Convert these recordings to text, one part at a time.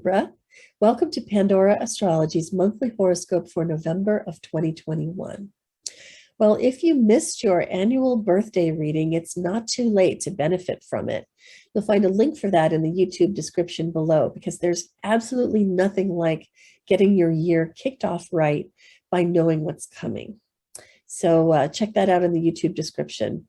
Libra. Welcome to Pandora Astrology's monthly horoscope for November of 2021. Well, if you missed your annual birthday reading, it's not too late to benefit from it. You'll find a link for that in the YouTube description below because there's absolutely nothing like getting your year kicked off right by knowing what's coming. So check that out in the YouTube description.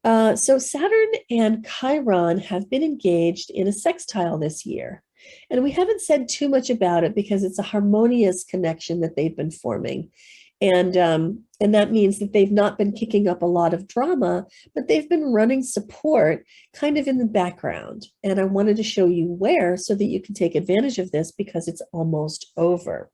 So Saturn and Chiron have been engaged in a sextile this year. And we haven't said too much about it because it's a harmonious connection that they've been forming. And that means that they've not been kicking up a lot of drama, but they've been running support kind of in the background. And I wanted to show you where so that you can take advantage of this because it's almost over.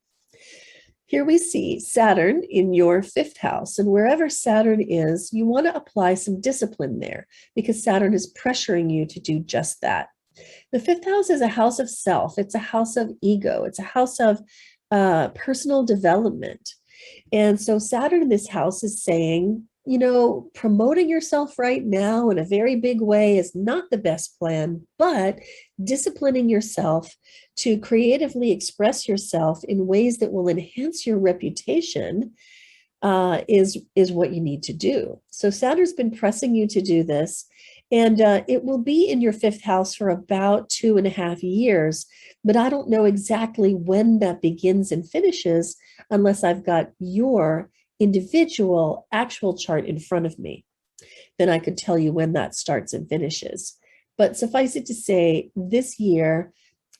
Here we see Saturn in your fifth house, and wherever Saturn is, you want to apply some discipline there because Saturn is pressuring you to do just that. The fifth house is a house of self. It's a house of ego. It's a house of personal development. And so Saturn in this house is saying, you know, promoting yourself right now in a very big way is not the best plan, but disciplining yourself to creatively express yourself in ways that will enhance your reputation is what you need to do. So Saturn's been pressing you to do this, and it will be in your fifth house for about 2.5 years, but I don't know exactly when that begins and finishes unless I've got your individual actual chart in front of me. Then I could tell you when that starts and finishes. But suffice it to say, this year,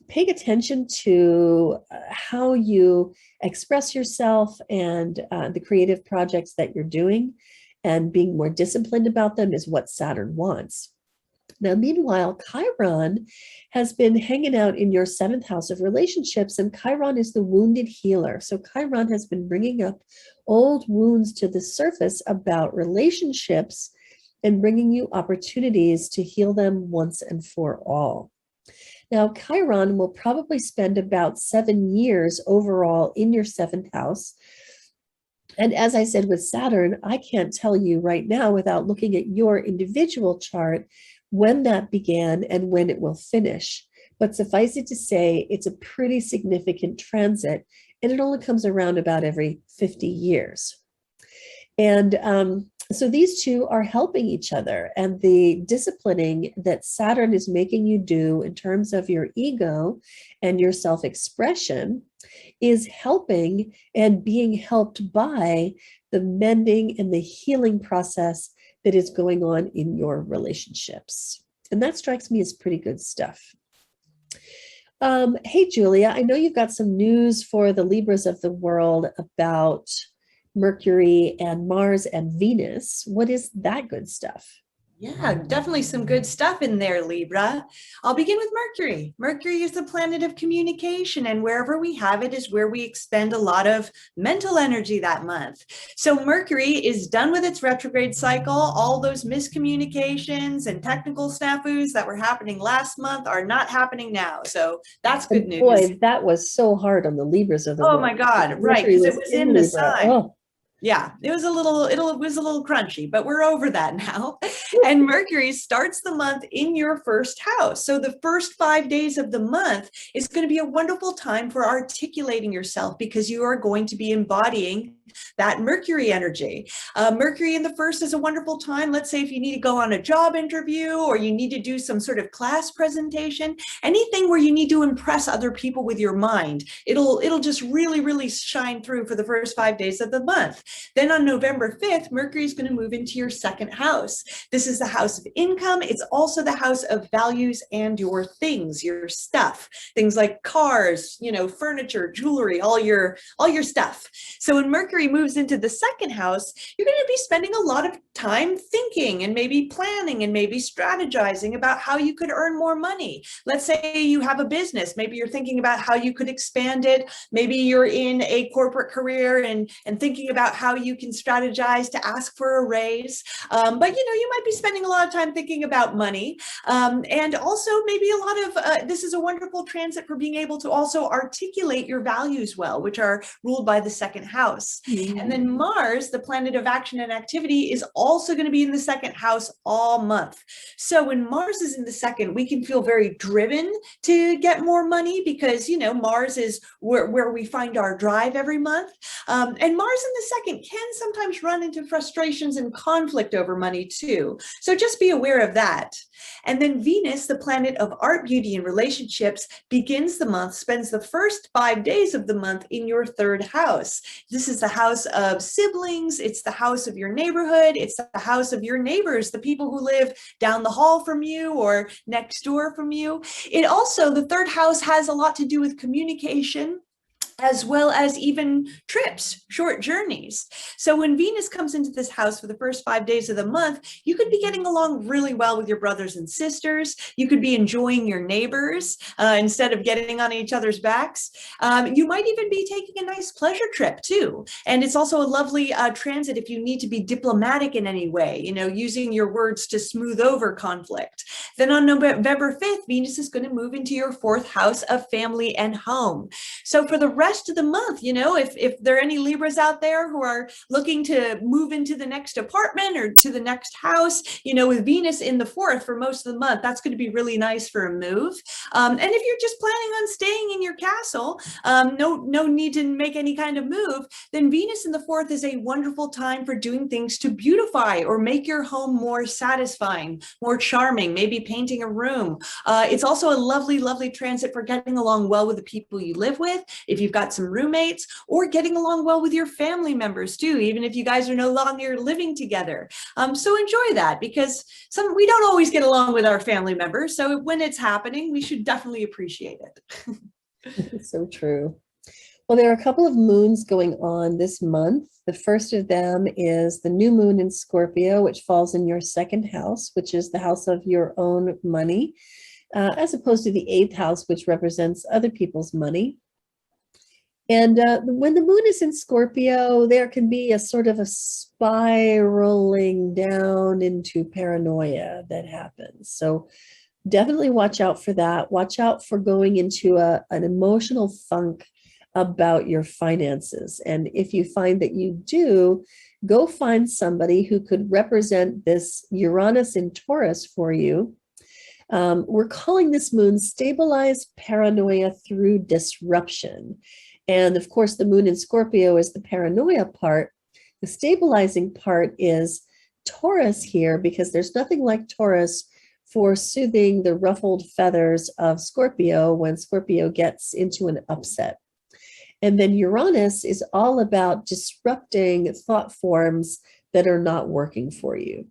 paying attention to how you express yourself and the creative projects that you're doing and being more disciplined about them is what Saturn wants. Now, meanwhile, Chiron has been hanging out in your seventh house of relationships, and Chiron is the wounded healer. So Chiron has been bringing up old wounds to the surface about relationships and bringing you opportunities to heal them once and for all. Now, Chiron will probably spend about 7 years overall in your seventh house. And as I said with Saturn, I can't tell you right now without looking at your individual chart when that began and when it will finish. But suffice it to say, it's a pretty significant transit, and it only comes around about every 50 years. And so these two are helping each other, and the disciplining that Saturn is making you do in terms of your ego and your self-expression is helping and being helped by the mending and the healing process that is going on in your relationships. And that strikes me as pretty good stuff. Hey, Julia, I know you've got some news for the Libras of the world about Mercury and Mars and Venus. What is that good stuff? Yeah, definitely some good stuff in there, Libra. I'll begin with Mercury. Mercury is the planet of communication, and wherever we have it is where we expend a lot of mental energy that month. So Mercury is done with its retrograde cycle. All those miscommunications and technical snafus that were happening last month are not happening now. So that's good news. Boy, that was so hard on the Libras of the world. Oh my God, right, because it was in the sign. Oh. Yeah, it was a little crunchy, but we're over that now. And Mercury starts the month in your first house. So the first 5 days of the month is going to be a wonderful time for articulating yourself because you are going to be embodying that Mercury energy. Mercury in the first is a wonderful time. Let's say if you need to go on a job interview or you need to do some sort of class presentation, anything where you need to impress other people with your mind, it'll just really shine through for the first 5 days of the month. Then on November 5th, Mercury is going to move into your second house. This is the house of income. It's also the house of values and your things, your stuff, things like cars, you know, furniture, jewelry, all your stuff. So when Mercury moves into the second house, you're going to be spending a lot of time thinking and maybe planning and maybe strategizing about how you could earn more money. Let's say you have a business. Maybe you're thinking about how you could expand it. Maybe you're in a corporate career and thinking about how you can strategize to ask for a raise. But you might be spending a lot of time thinking about money. And also maybe a lot of, this is a wonderful transit for being able to also articulate your values well, which are ruled by the second house. And then Mars, the planet of action and activity, is also going to be in the second house all month. So when Mars is in the second, we can feel very driven to get more money because, Mars is where we find our drive every month. And Mars in the second can sometimes run into frustrations and conflict over money too. So just be aware of that. And then Venus, the planet of art, beauty, and relationships, begins the month, spends the first 5 days of the month in your third house. This is the house of siblings. It's the house of your neighborhood. It's the house of your neighbors, the people who live down the hall from you or next door from you. It also, the third house has a lot to do with communication, as well as even trips, short journeys. So when Venus comes into this house for the first 5 days of the month, you could be getting along really well with your brothers and sisters. You could be enjoying your neighbors instead of getting on each other's backs. You might even be taking a nice pleasure trip too. And it's also a lovely transit if you need to be diplomatic in any way, using your words to smooth over conflict. Then on November 5th, Venus is going to move into your fourth house of family and home. So for the rest of the month, if there are any Libras out there who are looking to move into the next apartment or to the next house, with Venus in the fourth for most of the month, that's going to be really nice for a move. And if you're just planning on staying in your castle, no need to make any kind of move, then Venus in the fourth is a wonderful time for doing things to beautify or make your home more satisfying, more charming, maybe painting a room. It's also a lovely, lovely transit for getting along well with the people you live with. If you've got some roommates, or getting along well with your family members too, even if you guys are no longer living together. So enjoy that, because we don't always get along with our family members. So when it's happening, we should definitely appreciate it. So true. Well, there are a couple of moons going on this month. The first of them is the new moon in Scorpio, which falls in your second house, which is the house of your own money, as opposed to the eighth house, which represents other people's money. And when the moon is in Scorpio, there can be a sort of a spiraling down into paranoia that happens. So definitely watch out for that. Watch out for going into an emotional funk about your finances. And if you find that you do, go find somebody who could represent this Uranus in Taurus for you. We're calling this moon stabilized paranoia through disruption. And of course, the moon in Scorpio is the paranoia part. The stabilizing part is Taurus here, because there's nothing like Taurus for soothing the ruffled feathers of Scorpio when Scorpio gets into an upset. And then Uranus is all about disrupting thought forms that are not working for you.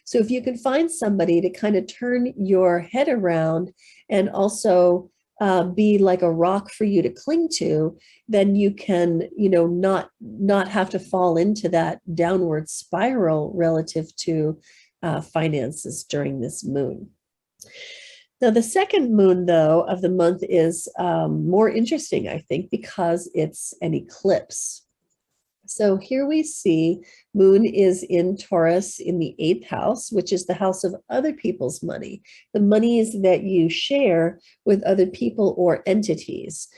So if you can find somebody to kind of turn your head around and also be like a rock for you to cling to, then you can, not have to fall into that downward spiral relative to finances during this moon. Now, the second moon, though, of the month is more interesting, I think, because it's an eclipse. So here we see moon is in Taurus in the eighth house, which is the house of other people's money, the monies that you share with other people or entities,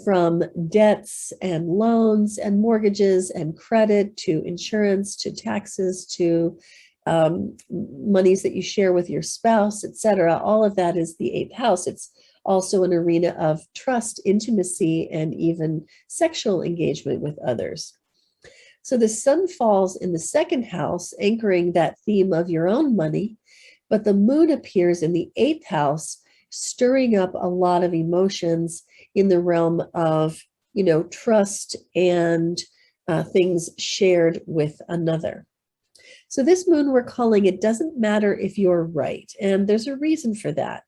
from debts and loans and mortgages and credit to insurance to taxes to monies that you share with your spouse, etc. All of that is the eighth house. It's also an arena of trust, intimacy, and even sexual engagement with others. So the sun falls in the second house, anchoring that theme of your own money, but the moon appears in the eighth house, stirring up a lot of emotions in the realm of, trust and things shared with another. So this moon, we're calling it doesn't matter if you're right. And there's a reason for that.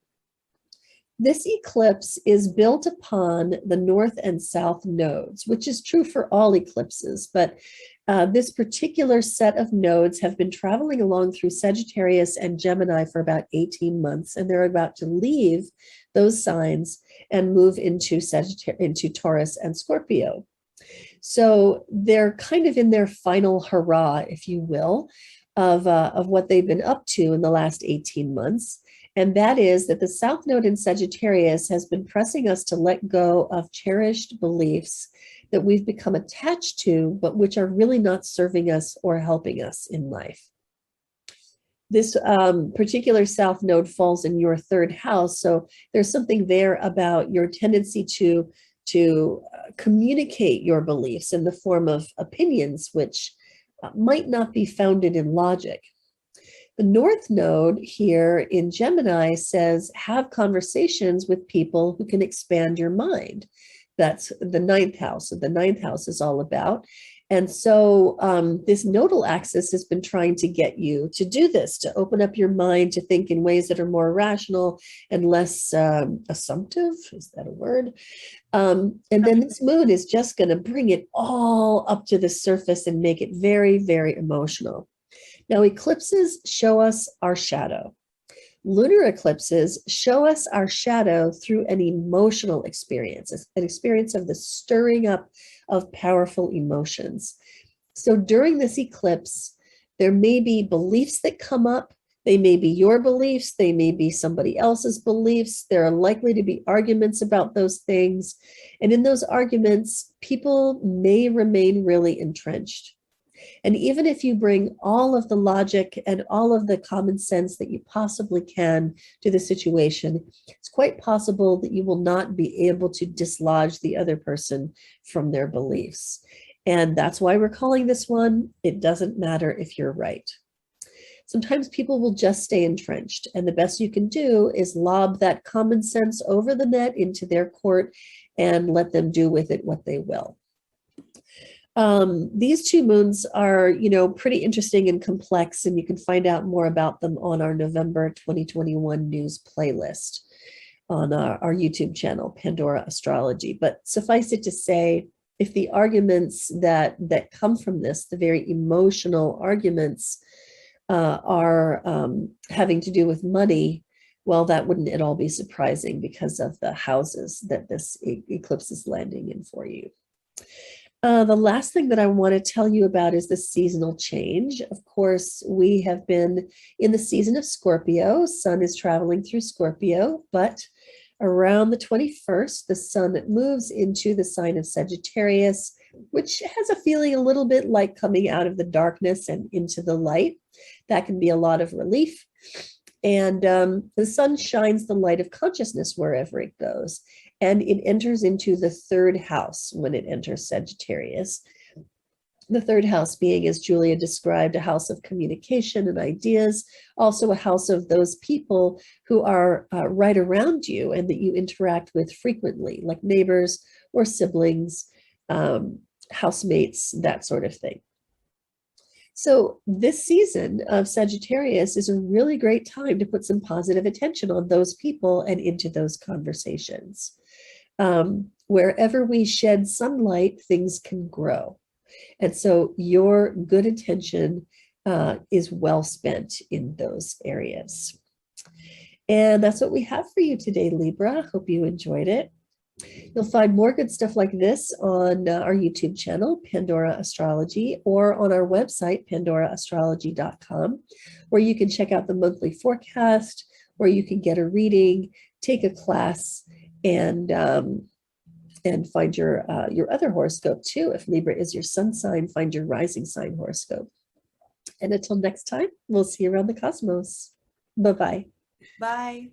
This eclipse is built upon the north and south nodes, which is true for all eclipses, but this particular set of nodes have been traveling along through Sagittarius and Gemini for about 18 months, and they're about to leave those signs and move into Taurus and Scorpio. So they're kind of in their final hurrah, if you will, of what they've been up to in the last 18 months. And that is that the South Node in Sagittarius has been pressing us to let go of cherished beliefs that we've become attached to, but which are really not serving us or helping us in life. This particular South Node falls in your third house. So there's something there about your tendency to communicate your beliefs in the form of opinions, which might not be founded in logic. The North Node here in Gemini says, have conversations with people who can expand your mind. That's the ninth house. The ninth house is all about. And so this nodal axis has been trying to get you to do this, to open up your mind, to think in ways that are more rational and less assumptive. Is that a word? And then this moon is just going to bring it all up to the surface and make it very, very emotional. Now, eclipses show us our shadow. Lunar eclipses show us our shadow through an emotional experience, an experience of the stirring up of powerful emotions. So during this eclipse, there may be beliefs that come up. They may be your beliefs. They may be somebody else's beliefs. There are likely to be arguments about those things. And in those arguments, people may remain really entrenched. And even if you bring all of the logic and all of the common sense that you possibly can to the situation, it's quite possible that you will not be able to dislodge the other person from their beliefs. And that's why we're calling this one, it doesn't matter if you're right. Sometimes people will just stay entrenched, and the best you can do is lob that common sense over the net into their court and let them do with it what they will. These two moons are, pretty interesting and complex, and you can find out more about them on our November 2021 news playlist on our YouTube channel, Pandora Astrology. But suffice it to say, if the arguments that come from this, the very emotional arguments, are having to do with money, well, that wouldn't at all be surprising because of the houses that this eclipse is landing in for you. The last thing that I want to tell you about is the seasonal change. Of course, we have been in the season of Scorpio. Sun is traveling through Scorpio, but around the 21st, the sun moves into the sign of Sagittarius, which has a feeling a little bit like coming out of the darkness and into the light. That can be a lot of relief. And the sun shines the light of consciousness wherever it goes. And it enters into the third house when it enters Sagittarius. The third house being, as Julia described, a house of communication and ideas, also a house of those people who are right around you and that you interact with frequently, like neighbors or siblings, housemates, that sort of thing. So this season of Sagittarius is a really great time to put some positive attention on those people and into those conversations. Wherever we shed sunlight, things can grow. And so your good attention is well spent in those areas. And that's what we have for you today, Libra. Hope you enjoyed it. You'll find more good stuff like this on our YouTube channel, Pandora Astrology, or on our website, pandoraastrology.com, where you can check out the monthly forecast, where you can get a reading, take a class, and find your other horoscope too. If Libra is your sun sign, find your rising sign horoscope. And until next time, we'll see you around the cosmos. Bye-bye. Bye.